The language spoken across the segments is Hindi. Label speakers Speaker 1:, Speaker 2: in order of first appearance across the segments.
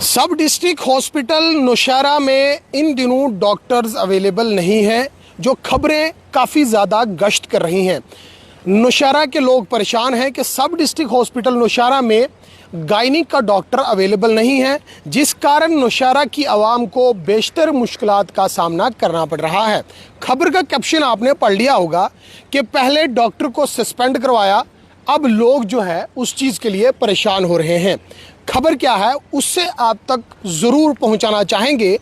Speaker 1: सब डिस्ट्रिक्ट हॉस्पिटल नौशहरा में इन दिनों डॉक्टर्स अवेलेबल नहीं हैं, जो खबरें काफ़ी ज़्यादा गश्त कर रही हैं। नौशहरा के लोग परेशान हैं कि सब डिस्ट्रिक्ट हॉस्पिटल नौशहरा में गायनिक का डॉक्टर अवेलेबल नहीं है, जिस कारण नौशहरा की आवाम को बेशतर मुश्किलात का सामना करना पड़ रहा है। खबर का कैप्शन आपने पढ़ लिया होगा कि पहले डॉक्टर को सस्पेंड करवाया, अब लोग जो है उस चीज़ के लिए परेशान हो रहे हैं। खबर क्या है उससे आप तक ज़रूर पहुंचाना चाहेंगे,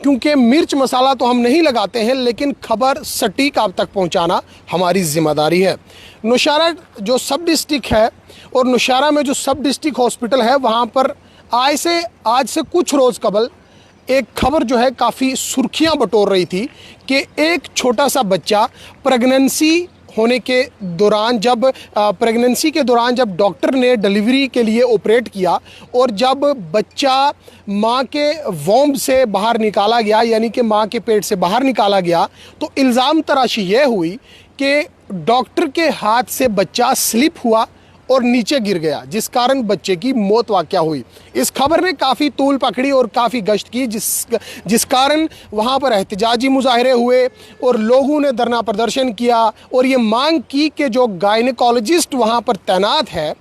Speaker 1: क्योंकि मिर्च मसाला तो हम नहीं लगाते हैं, लेकिन खबर सटीक आप तक पहुंचाना हमारी ज़िम्मेदारी है। नौशहरा जो सब डिस्ट्रिक्ट है और नौशहरा में जो सब डिस्ट्रिक्ट हॉस्पिटल है, वहां पर आज से कुछ रोज़ कबल एक खबर जो है काफ़ी सुर्खियां बटोर रही थी कि एक छोटा सा बच्चा प्रेगनेंसी के दौरान जब डॉक्टर ने डिलीवरी के लिए ऑपरेट किया और जब बच्चा मां के वोम से बाहर निकाला गया, यानी कि मां के पेट से बाहर निकाला गया, तो इल्ज़ाम तराशी ये हुई कि डॉक्टर के हाथ से बच्चा स्लिप हुआ और नीचे गिर गया, जिस कारण बच्चे की मौत वाक़या हुई। इस खबर ने काफ़ी तूल पकड़ी और काफ़ी गश्त की, जिस कारण वहाँ पर एहतजाजी मुजाहरे हुए और लोगों ने धरना प्रदर्शन किया और ये मांग की कि जो गायनेकोलॉजिस्ट वहाँ पर तैनात है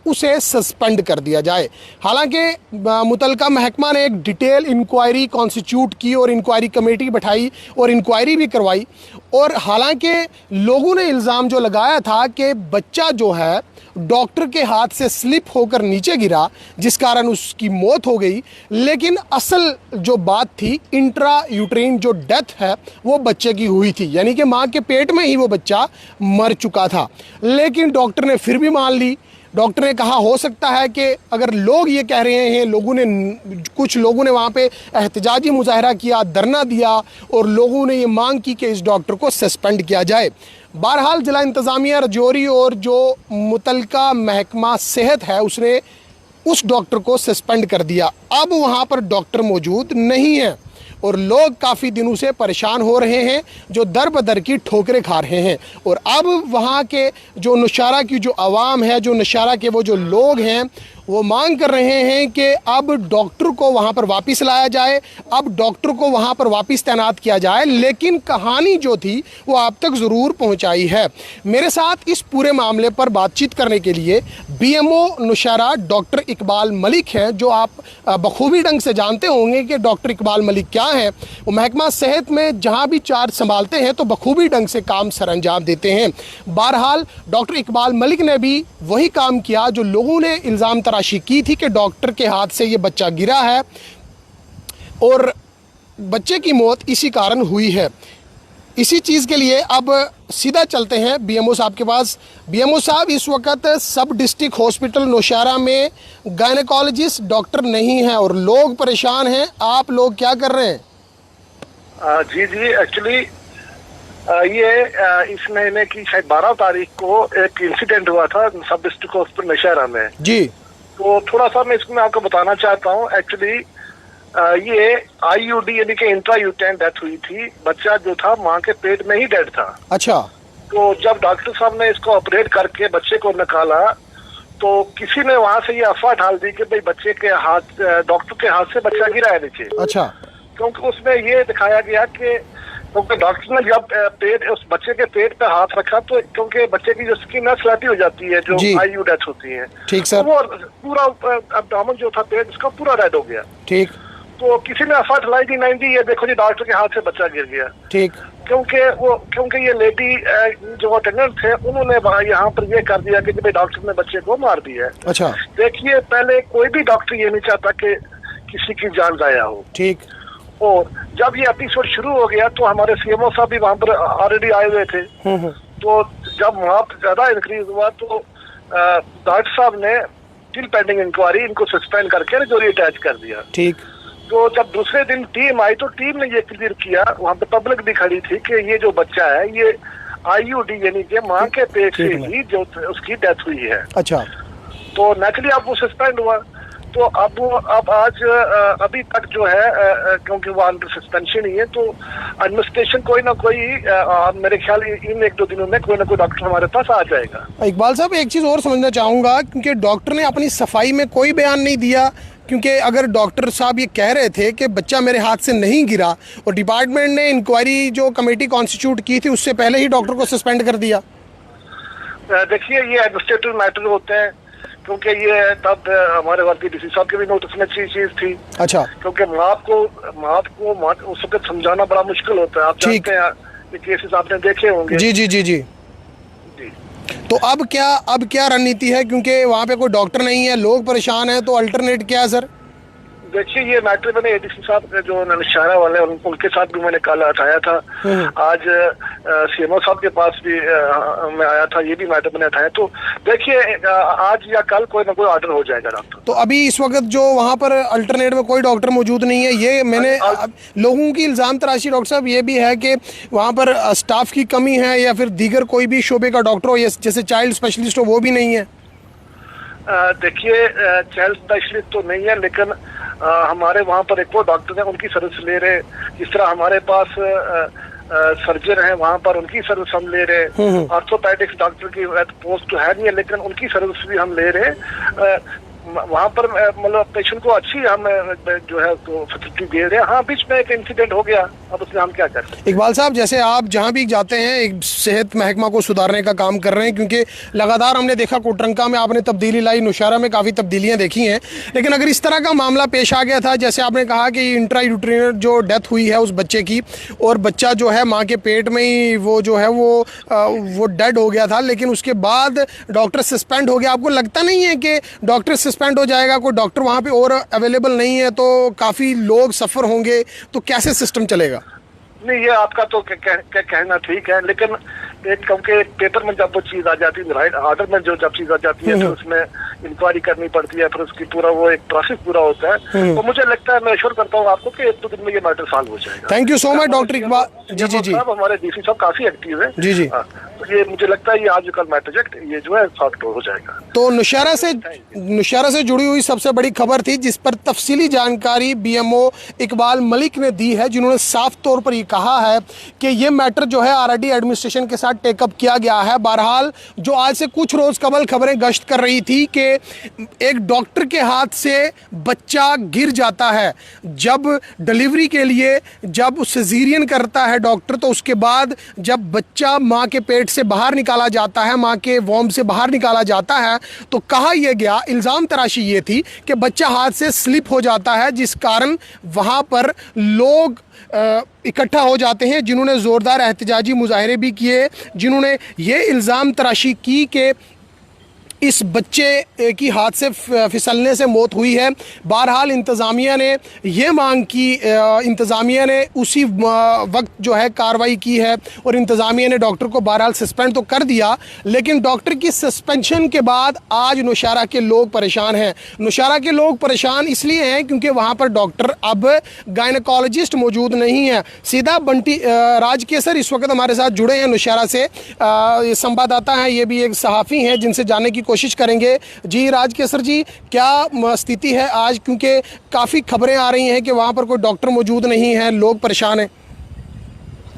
Speaker 1: उसे सस्पेंड कर दिया जाए। हालांकि मुतलका महकमा ने एक डिटेल इंक्वायरी कॉन्स्टिट्यूट की और इंक्वायरी कमेटी बैठाई और इंक्वायरी भी करवाई, और हालांकि लोगों ने इल्ज़ाम जो लगाया था कि बच्चा जो है डॉक्टर के हाथ से स्लिप होकर नीचे गिरा, जिस कारण उसकी मौत हो गई, लेकिन असल जो बात थी इंट्रा यूट्रीन जो डेथ है वो बच्चे की हुई थी, यानी कि माँ के पेट में ही वो बच्चा मर चुका था। लेकिन डॉक्टर ने फिर भी मान ली। डॉक्टर ने कहा हो सकता है कि अगर लोग ये कह रहे हैं, कुछ लोगों ने वहाँ पे एहतजाजी मुजाहरा किया, धरना दिया और लोगों ने ये मांग की कि इस डॉक्टर को सस्पेंड किया जाए। बहरहाल जिला इंतज़ामिया राजौरी और जो मुतलका महकमा सेहत है उसने उस डॉक्टर को सस्पेंड कर दिया। अब वहाँ पर डॉक्टर मौजूद नहीं है और लोग काफ़ी दिनों से परेशान हो रहे हैं, जो दर बदर की ठोकरें खा रहे हैं। और अब वहाँ के जो नौशहरा की जो आवाम है, जो नौशहरा के वो जो लोग हैं, वो मांग कर रहे हैं कि अब डॉक्टर को वहाँ पर वापस लाया जाए, अब डॉक्टर को वहाँ पर वापस तैनात किया जाए। लेकिन कहानी जो थी वो आप तक ज़रूर पहुँचाई है। मेरे साथ इस पूरे मामले पर बातचीत करने के लिए बीएमओ नौशहरा डॉक्टर इकबाल मलिक हैं, जो आप बखूबी ढंग से जानते होंगे कि डॉक्टर इकबाल मलिक क्या हैं। वो महकमा सेहत में जहाँ भी चार्ज संभालते हैं तो बखूबी ढंग से काम सर अंजाम देते हैं। बहरहाल डॉक्टर इकबाल मलिक ने भी वही काम किया जो लोगों ने इल्ज़ाम तराशी की थी कि डॉक्टर के हाथ से ये बच्चा गिरा है और बच्चे की मौत इसी कारण हुई है। इसी चीज़ के लिए अब सीधा चलते हैं बीएमओ साहब के पास। बीएमओ साहब, इस वक्त सब डिस्ट्रिक्ट हॉस्पिटल नौशहरा में गायनेकोलॉजिस्ट डॉक्टर नहीं है और लोग परेशान हैं, आप लोग क्या कर रहे हैं?
Speaker 2: जी एक्चुअली ये इस महीने की शायद 12 तारीख को एक इंसिडेंट हुआ था सब डिस्ट्रिक्ट हॉस्पिटल नौशहरा में जी। तो थोड़ा सा मैं इसमें आपको बताना चाहता हूँ। एक्चुअली ये IUD यानी कि इंट्रा यूट्राइन डेथ हुई थी। बच्चा जो था माँ के पेट में ही डेड था। अच्छा। तो जब डॉक्टर साहब ने इसको ऑपरेट करके बच्चे को निकाला तो किसी ने वहाँ से ये अफवाह डाल दी कि भाई बच्चे के हाथ, डॉक्टर के हाथ से बच्चा गिरा है नीचे। अच्छा। क्योंकि उसमें ये दिखाया गया कि क्योंकि डॉक्टर ने जब उस बच्चे के पेट पे हाथ रखा तो क्योंकि बच्चे की जो स्किन है स्लैटी हो जाती है, जो IU डेथ होती है। ठीक सर। वो पूरा अब्डोमेन जो था पेट उसका पूरा रेड हो गया। ठीक। तो किसी ने अफवाह फैलाई दी, नहीं जी ये देखो जी डॉक्टर के हाथ से बच्चा गिर गया। ठीक। क्योंकि ये लेडी जो अटेंडेंट थे उन्होंने यहाँ पर ये कर दिया कि भाई डॉक्टर ने बच्चे को मार दिया है। अच्छा। देखिए पहले कोई भी डॉक्टर ये नहीं चाहता कि किसी की जान जाया हो। ठीक। और जब ये एपिसोड शुरू हो गया तो हमारे CMO साहब भी वहाँ पर ऑलरेडी आए हुए थे। तो जब वहाँ पर ज्यादा इंक्रीज हुआ तो डॉक्टर साहब ने टिल पेंडिंग इंक्वायरी इनको सस्पेंड करके राजौरी अटैच कर दिया। ठीक। तो जब दूसरे दिन टीम आई तो टीम ने ये क्लियर किया, वहाँ पे पब्लिक भी खड़ी थी कि ये जो बच्चा है ये IUD यानी कि माँ के पेट से ही जो उसकी डेथ हुई है। अच्छा। तो नेचुरली अब वो सस्पेंड हुआ। तो अब आज अभी तक जो है क्योंकि वो अंडर सस्पेंशन ही है, तो एडमिनिस्ट्रेशन कोई ना कोई मेरे ख्याल इन 1-2 दिनों में कोई ना कोई डॉक्टर हमारे पास आ जाएगा।
Speaker 1: इकबाल साहब, एक चीज़ और समझना चाहूँगा, क्योंकि डॉक्टर ने अपनी सफाई में कोई बयान नहीं दिया क्योंकि अगर डॉक्टर साहब ये कह रहे थे कि बच्चा मेरे हाथ से नहीं गिरा और डिपार्टमेंट ने इंक्वायरी जो कमेटी कॉन्स्टिट्यूट की थी उससे पहले ही डॉक्टर को सस्पेंड कर दिया।
Speaker 2: देखिए ये एडमिनिस्ट्रेटिव मैटर होते हैं, क्योंकि ये तब हमारे वर्ग डीसी साहब के भी नोटिस में चीज थी। अच्छा। क्योंकि माँ को उस वक्त समझाना बड़ा मुश्किल होता है, आप जानते हैं, ये केसेस आपने देखे होंगे।
Speaker 1: जी जी जी जी जी। तो अब क्या रणनीति है, क्योंकि वहाँ पे कोई डॉक्टर नहीं है, लोग परेशान हैं, तो अल्टरनेट क्या है सर? देखिए ये मैटर मैंने एडीसी साहब जो नौशहरा वाले उनके साथ भी मैंने कल उठाया था, आज सीएमओ साहब के पास भी मैं आया था, ये भी मैटर मैंने उठाया। तो देखिए आज या कल कोई ना कोई ऑर्डर हो जाएगा डॉक्टर। तो अभी इस वक्त जो वहाँ पर अल्टरनेट में कोई डॉक्टर मौजूद नहीं है, ये मैंने लोगों की इल्जाम तराशी डॉक्टर साहब ये भी है कि वहाँ पर स्टाफ की कमी है या फिर दीगर कोई भी शोबे का डॉक्टर हो, जैसे चाइल्ड स्पेशलिस्ट हो, वो भी नहीं है। देखिए चाइल्ड स्पेशलिस्ट तो नहीं है, लेकिन हमारे वहाँ पर एक वो डॉक्टर हैं, उनकी सर्विस ले रहे। जिस तरह हमारे पास सर्जन है वहाँ पर, उनकी सर्विस हम ले रहे। ऑर्थोपेडिक्स डॉक्टर की पोस्ट तो है नहीं है, लेकिन उनकी सर्विस भी हम ले रहे। वहाँ पर मतलब पेशेंट को अच्छी हम जो है तो फैसिलिटी दे रहे हैं। हाँ, बीच में एक इंसिडेंट हो गया, अब उसमें हम क्या कर सकते हैं। इकबाल साहब, जैसे आप जहाँ भी जाते हैं एक सेहत महकमा को सुधारने का काम कर रहे हैं, क्योंकि लगातार हमने देखा कोटरंका में आपने तब्दीली लाई, नौशहरा में काफ़ी तब्दीलियाँ देखी हैं, लेकिन अगर इस तरह का मामला पेश आ गया था, जैसे आपने कहा कि इंट्रायूटेरिनल जो डेथ हुई है उस बच्चे की, और बच्चा जो है माँ के पेट में ही वो जो है वो डेड हो गया था, लेकिन उसके बाद डॉक्टर सस्पेंड हो गया, आपको लगता नहीं है कि डॉक्टर सस्पेंड हो जाएगा, कोई डॉक्टर वहाँ पे और अवेलेबल नहीं है, तो काफ़ी लोग सफ़र होंगे, तो कैसे सिस्टम चलेगा? नहीं, ये आपका तो कहना ठीक है, लेकिन एक क्योंकि पेपर में जब वो चीज आ जाती है, राइट ऑर्डर में जब चीज आ जाती है, फिर उसमें इंक्वायरी करनी पड़ती है, फिर उसकी पूरा वो एक प्रोसेस पूरा होता है। तो मुझे लगता है, मैं एश्योर करता हूँ आपको कि 1-2 दिन में ये मैटर सॉल्व हो जाएगा। Thank you so much doctor Iqbal ji जी जी। हमारे डीसी साहब काफी एक्टिव है जी जी। तो ये मुझे लगता है ये आज कल मैटर ये जो है सॉल्व हो जाएगा। तो नौशहरा से जुड़ी हुई सबसे बड़ी खबर थी, जिस पर तफसीली जानकारी बीएमओ इकबाल मलिक ने दी है, जिन्होंने साफ तौर पर ये कहा है कि ये मैटर जो है आरआरडी एडमिनिस्ट्रेशन के साथ टेकअप किया गया है। बहरहाल जो आज से कुछ रोज कबल खबरें गश्त कर रही थी कि एक डॉक्टर के हाथ से बच्चा गिर जाता है, जब डिलीवरी के लिए जब सिजेरियन करता है डॉक्टर, तो उसके बाद जब बच्चा माँ के पेट से बाहर निकाला जाता है, माँ के वॉम से बाहर निकाला जाता है, तो कहा यह गया, इल्ज़ाम तराशी ये थी कि बच्चा हाथ से स्लिप हो जाता है, जिस कारण वहाँ पर लोग इकट्ठा हो जाते हैं, जिन्होंने ज़ोरदार एहतजाजी मुजाहरे भी किए, जिन्होंने ये इल्ज़ाम तराशी की कि इस बच्चे की हाथ से फिसलने से मौत हुई है। बहरहाल इंतज़ामिया ने ये मांग की, इंतज़ामिया ने उसी वक्त जो है कार्रवाई की है, और इंतज़ामिया ने डॉक्टर को बहरहाल सस्पेंड तो कर दिया, लेकिन डॉक्टर की सस्पेंशन के बाद आज नौशहरा के लोग परेशान हैं। नौशहरा के लोग परेशान इसलिए हैं क्योंकि वहाँ पर डॉक्टर अब गायनकोलॉजिस्ट मौजूद नहीं है। सीधा बंटी राजकेसर इस वक्त हमारे साथ जुड़े हैं नौशहरा से, ये संवाददाता हैं, ये भी एक सहाफ़ी हैं, जिनसे जानने की कोशिश करेंगे। जी राजकेसर जी, क्या स्थिति है आज, क्योंकि काफ़ी खबरें आ रही हैं कि वहाँ पर कोई डॉक्टर मौजूद नहीं है, लोग परेशान हैं।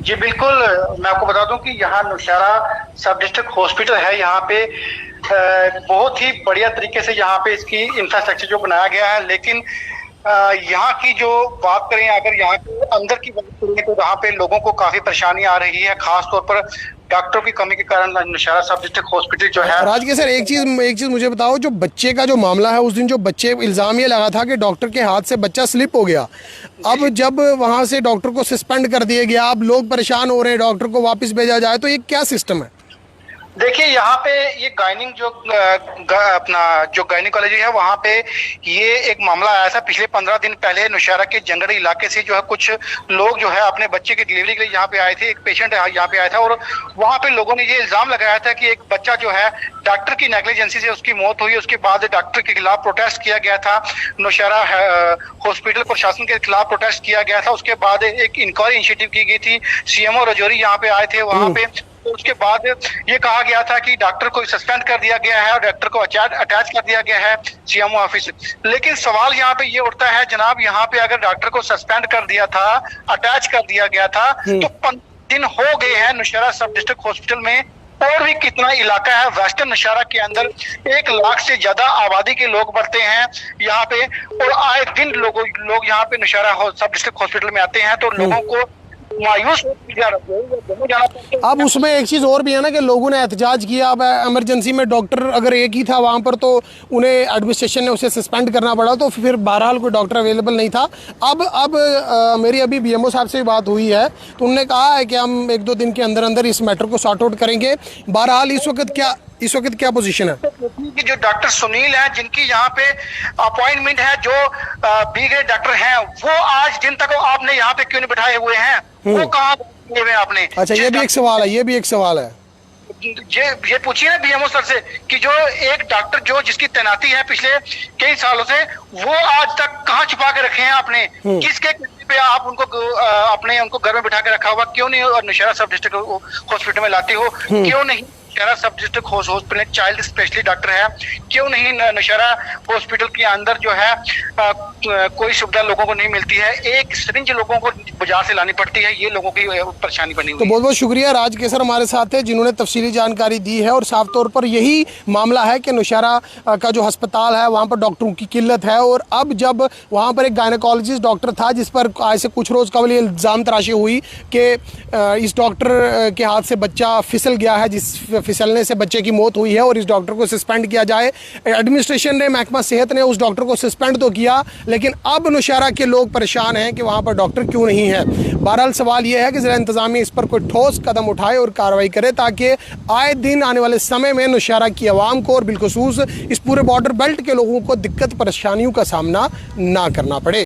Speaker 3: जी बिल्कुल, मैं आपको बता दूं कि यहाँ नौशहरा सब डिस्ट्रिक्ट हॉस्पिटल है, यहाँ पे बहुत ही बढ़िया तरीके से यहाँ पे इसकी इंफ्रास्ट्रक्चर जो बनाया गया है, लेकिन यहाँ की जो बात करें, अगर यहाँ के अंदर की बात करें, तो यहाँ पे लोगों को काफी परेशानी आ रही है, खास तौर पर डॉक्टरों की कमी के कारण। नौशहरा सब डिस्ट्रिक्ट हॉस्पिटल जो है। राजकेश सर, एक चीज मुझे बताओ, जो बच्चे का जो मामला है, उस दिन जो बच्चे इल्जाम ये लगा था कि डॉक्टर के हाथ से बच्चा स्लिप हो गया, अब जब वहाँ से डॉक्टर को सस्पेंड कर दिया गया, अब लोग परेशान हो रहे हैं, डॉक्टर को वापस भेजा जाए, तो ये क्या सिस्टम है? देखिए यहाँ पे ये गायनिंग जो अपना जो गायनिकोलॉजी है, वहाँ पे ये एक मामला आया था पिछले 15 दिन पहले। नौशहरा के जंगड़ इलाके से जो है कुछ लोग जो है अपने बच्चे की डिलीवरी के लिए यहाँ पे आए थे, एक पेशेंट यहाँ पे आया था, और वहाँ पे लोगों ने ये इल्जाम लगाया था कि एक बच्चा जो है डॉक्टर की नेग्लिजेंसी से उसकी मौत हुई। उसके बाद डॉक्टर के खिलाफ प्रोटेस्ट किया गया था, नौशहरा हॉस्पिटल प्रशासन के खिलाफ प्रोटेस्ट किया गया था। उसके बाद एक इंक्वायरी इनिशिएटिव की गई थी, सीएमओ राजौरी यहाँ पे आए थे वहाँ पे। तो उसके बाद ये कहा गया था कि डॉक्टर को सस्पेंड कर दिया गया है और डॉक्टर को अटैच कर दिया गया है सीएमओ ऑफिस। लेकिन सवाल यहाँ पे ये उठता है जनाब, यहाँ पे अगर डॉक्टर को सस्पेंड कर दिया था, अटैच कर दिया गया था, तो 15 दिन हो गए हैं नौशहरा सब डिस्ट्रिक्ट हॉस्पिटल में और भी कितना इलाका है वेस्टर्न नौशहरा के अंदर, 1 लाख से ज्यादा आबादी के लोग बढ़ते हैं यहाँ पे, और आए दिन लोग यहाँ पे नौशहरा सब डिस्ट्रिक्ट हॉस्पिटल में आते हैं, तो लोगों को मायूस जाना पड़ता है।
Speaker 1: अब उसमें एक चीज़ और भी है ना कि लोगों ने एहतजाज किया। अब इमरजेंसी में डॉक्टर अगर एक ही था वहाँ पर, तो उन्हें एडमिनिस्ट्रेशन ने उसे सस्पेंड करना पड़ा, तो फिर बहरहाल कोई डॉक्टर अवेलेबल नहीं था। अब मेरी अभी BMO साहब से बात हुई है, तो उन्होंने कहा है कि हम 1-2 दिन के अंदर अंदर इस मैटर को सॉर्ट आउट करेंगे। बहरहाल इस वक्त क्या पोजीशन है?
Speaker 3: कि जो डॉक्टर सुनील है, जिनकी यहाँ पे अपॉइंटमेंट है, जो बीगे डॉक्टर हैं, वो आज दिन तक आपने यहाँ पे क्यों नहीं बिठाए हुए हैं? वो कहाँ हुए हैं आपने?
Speaker 1: अच्छा, ये भी एक सवाल है।
Speaker 3: ये पूछिए ना BMO सर से कि जो एक डॉक्टर जिसकी तैनाती है पिछले कई सालों से, वो आज तक कहाँ छुपा के रखे हैं आपने? किसके पे आप उनको घर में बिठा के रखा हुआ क्यों नहीं, और नौशहरा सब डिस्ट्रिक्ट हॉस्पिटल में लाते हो क्यों नहीं? नौशहरा सब district hospital child specialist doctor है, क्यों नहीं नौशहरा हॉस्पिटल के अंदर जो है कोई सुविधा लोगों को नहीं मिलती है? एक सिरिंज लोगों को बाजार से लानी पड़ती है, ये लोगों की परेशानी बनी हुई है।
Speaker 1: तो बहुत बहुत शुक्रिया राज केसर हमारे साथ है, जिन्होंने तफसीली जानकारी दी है। और साफ तौर पर यही मामला है कि नौशहरा का जो अस्पताल है वहाँ पर डॉक्टरों की किल्लत है, और अब जब वहाँ पर एक गायनेकोलॉजिस्ट डॉक्टर था जिस पर आज से कुछ रोज़ कबल इल्ज़ाम तराशी हुई कि इस डॉक्टर के हाथ से बच्चा फिसल गया है, जिस फिसलने से बच्चे की मौत हुई है, और इस डॉक्टर को सस्पेंड किया जाए। एडमिनिस्ट्रेशन ने, महकमा सेहत ने उस डॉक्टर को सस्पेंड तो किया, लेकिन अब नौशहरा के लोग परेशान हैं कि वहाँ पर डॉक्टर क्यों नहीं है। बहरहाल सवाल यह है कि ज़रा इंतज़ामिया इस पर कोई ठोस कदम उठाए और कार्रवाई करे, ताकि आए दिन आने वाले समय में नौशहरा की आवाम को और बिलखुसूस इस पूरे बॉर्डर बेल्ट के लोगों को दिक्कत परेशानियों का सामना ना करना पड़े।